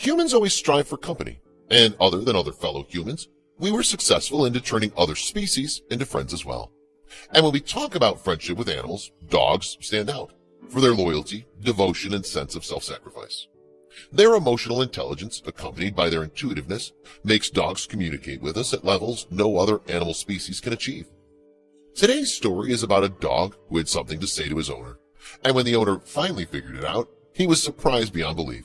Humans always strive for company, and other than other fellow humans, we were successful into turning other species into friends as well. And when we talk about friendship with animals, dogs stand out for their loyalty, devotion, and sense of self-sacrifice. Their emotional intelligence, accompanied by their intuitiveness, makes dogs communicate with us at levels no other animal species can achieve. Today's story is about a dog who had something to say to his owner, and when the owner finally figured it out, he was surprised beyond belief.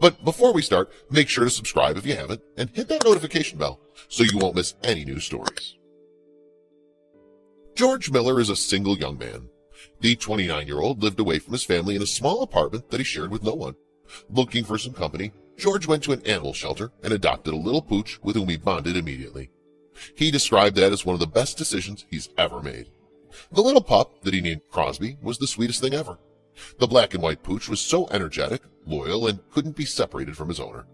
But before we start, make sure to subscribe if you haven't, and hit that notification bell so you won't miss any new stories. George Miller is a single young man. The 29-year-old lived away from his family in a small apartment that he shared with no one. Looking for some company, George went to an animal shelter and adopted a little pooch with whom he bonded immediately. He described that as one of the best decisions he's ever made. The little pup that he named Crosby was the sweetest thing ever. The black and white pooch was so energetic, loyal, and couldn't be separated from his owner.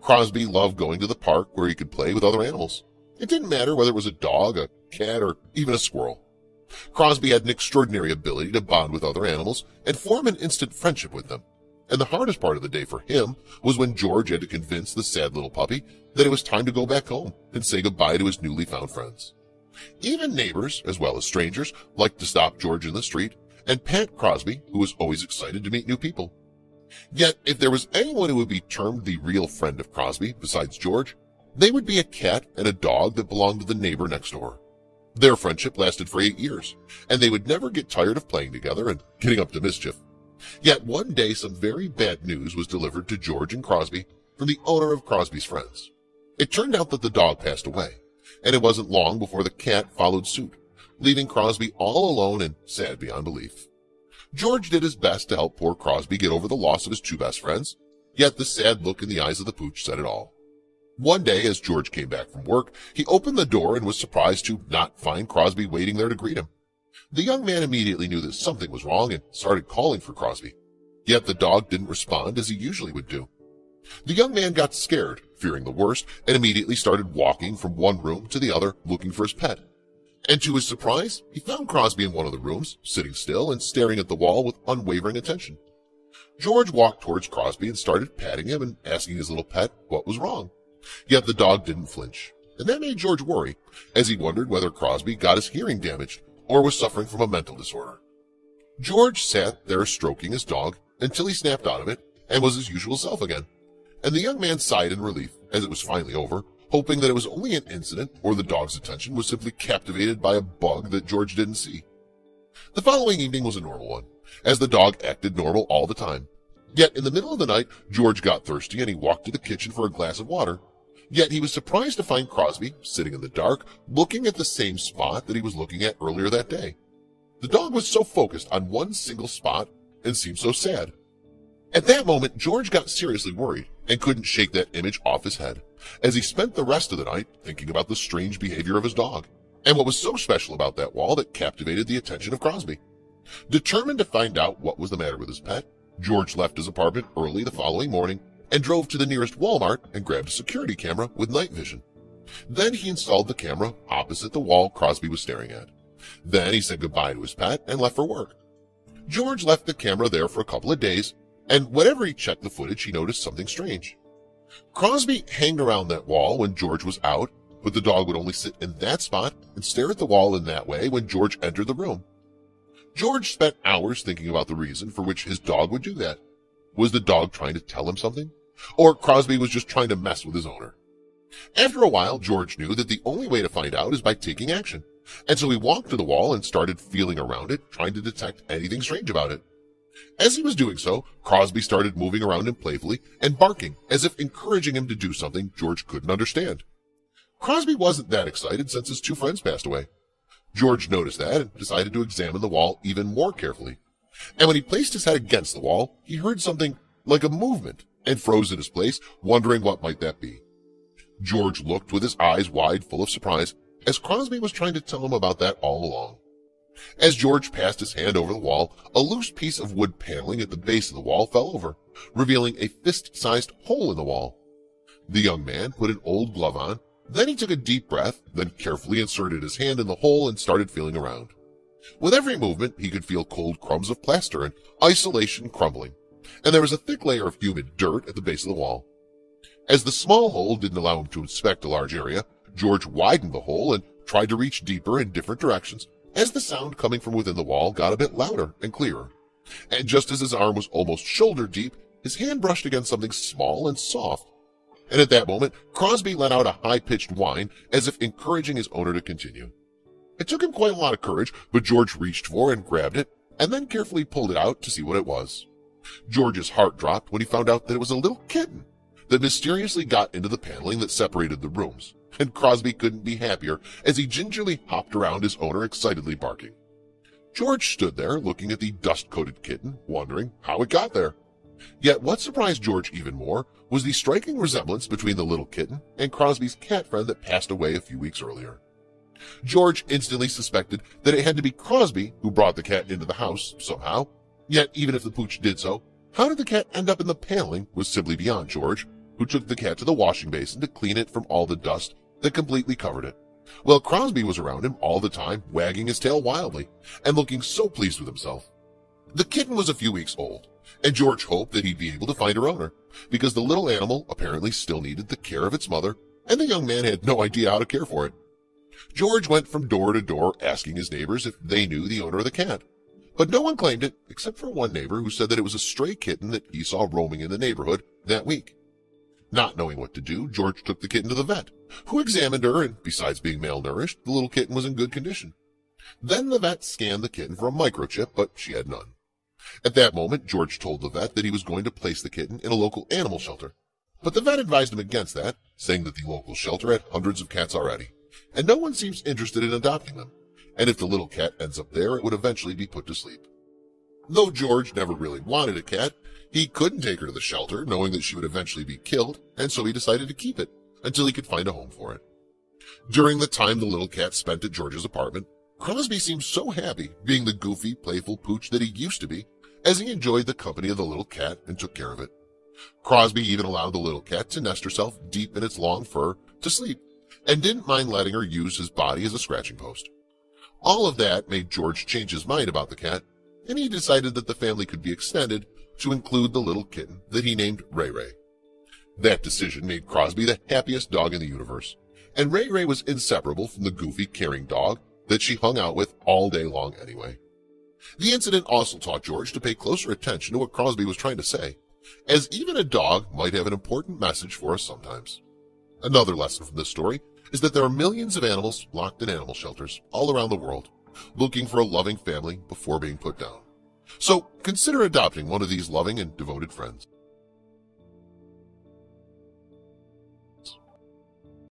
Crosby loved going to the park where he could play with other animals. It didn't matter whether it was a dog, a cat, or even a squirrel. Crosby had an extraordinary ability to bond with other animals and form an instant friendship with them. And the hardest part of the day for him was when George had to convince the sad little puppy that it was time to go back home and say goodbye to his newly found friends. Even neighbors, as well as strangers, liked to stop George in the street and pat Crosby, who was always excited to meet new people. Yet, if there was anyone who would be termed the real friend of Crosby besides George, they would be a cat and a dog that belonged to the neighbor next door. Their friendship lasted for 8 years, and they would never get tired of playing together and getting up to mischief. Yet one day some very bad news was delivered to George and Crosby from the owner of Crosby's friends. It turned out that the dog passed away, and it wasn't long before the cat followed suit, leaving Crosby all alone and sad beyond belief. George did his best to help poor Crosby get over the loss of his two best friends, yet the sad look in the eyes of the pooch said it all. One day, as George came back from work, he opened the door and was surprised to not find Crosby waiting there to greet him. The young man immediately knew that something was wrong and started calling for Crosby. Yet the dog didn't respond as he usually would do. The young man got scared, fearing the worst, and immediately started walking from one room to the other looking for his pet. And to his surprise, he found Crosby in one of the rooms, sitting still and staring at the wall with unwavering attention. George walked towards Crosby and started patting him and asking his little pet what was wrong. Yet the dog didn't flinch, and that made George worry, as he wondered whether Crosby got his hearing damaged or was suffering from a mental disorder. George sat there stroking his dog until he snapped out of it and was his usual self again, and the young man sighed in relief as it was finally over, hoping that it was only an incident or the dog's attention was simply captivated by a bug that George didn't see. The following evening was a normal one, as the dog acted normal all the time. Yet in the middle of the night, George got thirsty and he walked to the kitchen for a glass of water. Yet he was surprised to find Crosby sitting in the dark, looking at the same spot that he was looking at earlier that day. The dog was so focused on one single spot and seemed so sad. At that moment, George got seriously worried and couldn't shake that image off his head, as he spent the rest of the night thinking about the strange behavior of his dog, and what was so special about that wall that captivated the attention of Crosby. Determined to find out what was the matter with his pet, George left his apartment early the following morning and drove to the nearest Walmart and grabbed a security camera with night vision. Then he installed the camera opposite the wall Crosby was staring at. Then he said goodbye to his pet and left for work. George left the camera there for a couple of days, and whenever he checked the footage, he noticed something strange. Crosby hanged around that wall when George was out, but the dog would only sit in that spot and stare at the wall in that way when George entered the room. George spent hours thinking about the reason for which his dog would do that. Was the dog trying to tell him something? Or Crosby was just trying to mess with his owner? After a while, George knew that the only way to find out is by taking action, and so he walked to the wall and started feeling around it, trying to detect anything strange about it. As he was doing so, Crosby started moving around him playfully and barking, as if encouraging him to do something George couldn't understand. Crosby wasn't that excited since his two friends passed away. George noticed that and decided to examine the wall even more carefully. And when he placed his head against the wall, he heard something like a movement and froze in his place, wondering what might that be. George looked with his eyes wide, full of surprise, as Crosby was trying to tell him about that all along. As George passed his hand over the wall, a loose piece of wood paneling at the base of the wall fell over, revealing a fist-sized hole in the wall. The young man put an old glove on. Then he took a deep breath, then carefully inserted his hand in the hole and started feeling around. With every movement, he could feel cold crumbs of plaster and isolation crumbling, and there was a thick layer of humid dirt at the base of the wall. As the small hole didn't allow him to inspect a large area, George widened the hole and tried to reach deeper in different directions as the sound coming from within the wall got a bit louder and clearer. And just as his arm was almost shoulder deep, his hand brushed against something small and soft. And at that moment, Crosby let out a high-pitched whine as if encouraging his owner to continue. It took him quite a lot of courage, but George reached for and grabbed it, and then carefully pulled it out to see what it was. George's heart dropped when he found out that it was a little kitten that mysteriously got into the paneling that separated the rooms, and Crosby couldn't be happier as he gingerly hopped around his owner, excitedly barking. George stood there looking at the dust-coated kitten, wondering how it got there. Yet what surprised George even more was the striking resemblance between the little kitten and Crosby's cat friend that passed away a few weeks earlier. George instantly suspected that it had to be Crosby who brought the cat into the house somehow. Yet even if the pooch did so, how did the cat end up in the paneling was simply beyond George, who took the cat to the washing basin to clean it from all the dust that completely covered it. Well, Crosby was around him all the time, wagging his tail wildly and looking so pleased with himself. The kitten was a few weeks old, and George hoped that he'd be able to find her owner, because the little animal apparently still needed the care of its mother, and the young man had no idea how to care for it. George went from door to door asking his neighbors if they knew the owner of the cat, but no one claimed it except for one neighbor who said that it was a stray kitten that he saw roaming in the neighborhood that week. Not knowing what to do, George took the kitten to the vet, who examined her, and besides being malnourished, the little kitten was in good condition. Then the vet scanned the kitten for a microchip, but she had none. At that moment, George told the vet that he was going to place the kitten in a local animal shelter, but the vet advised him against that, saying that the local shelter had hundreds of cats already, and no one seems interested in adopting them, and if the little cat ends up there, it would eventually be put to sleep. Though George never really wanted a cat, he couldn't take her to the shelter, knowing that she would eventually be killed, and so he decided to keep it until he could find a home for it. During the time the little cat spent at George's apartment, Crosby seemed so happy being the goofy, playful pooch that he used to be, as he enjoyed the company of the little cat and took care of it. Crosby even allowed the little cat to nest herself deep in its long fur to sleep, and didn't mind letting her use his body as a scratching post. All of that made George change his mind about the cat, and he decided that the family could be extended to include the little kitten that he named Ray Ray. That decision made Crosby the happiest dog in the universe, and Ray Ray was inseparable from the goofy, caring dog that she hung out with all day long anyway. The incident also taught George to pay closer attention to what Crosby was trying to say, as even a dog might have an important message for us sometimes. Another lesson from this story is that there are millions of animals locked in animal shelters all around the world, looking for a loving family before being put down. So consider adopting one of these loving and devoted friends.